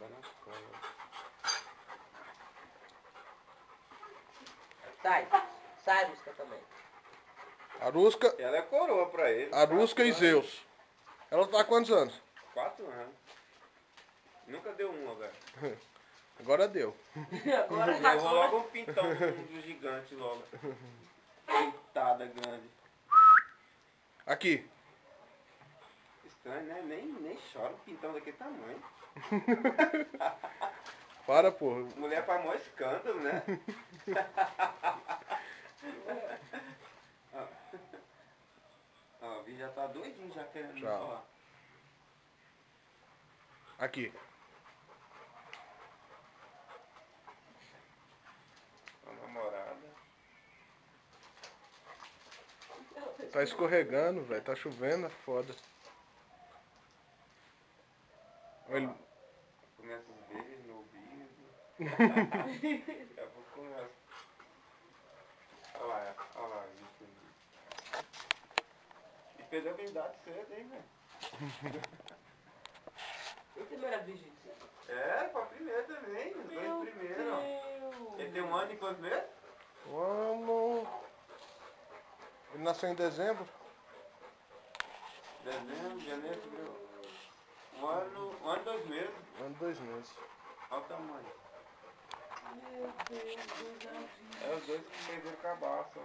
Tá na cola. Sai. Sai, Rusca, também. Arusca, Ela é coroa pra ele. Arusca e 4 anos. Zeus. Ela tá há quantos anos? 4 anos. Nunca deu uma, velho. Agora deu. Agora Levou logo um pintão do gigante logo. Pintada grande. Aqui. Estranho, né? Nem chora um pintão daquele tamanho. Para, porra. Mulher faz maior escândalo, né? Ó, o bicho já tá doidinho já querendo Tchau. falar. Aqui. A namorada. Tá escorregando, velho. Tá chovendo, é foda. Ele... Começa os beijos no ouvido. Daqui a pouco começa. Olha lá, isso. E perdeu a habilidade cedo, hein, velho? E a primeira virgem? É, foi a primeira também, os dois primeiros, ó. Ele tem 1 ano e quantos meses? Vamos. Ele nasceu em dezembro. Dezembro, janeiro, fevereiro. 1 ano e 2 meses. Um ano e 2 meses. Olha o tamanho. Meu Deus da vida. É os dois que perderam cabaço, ó.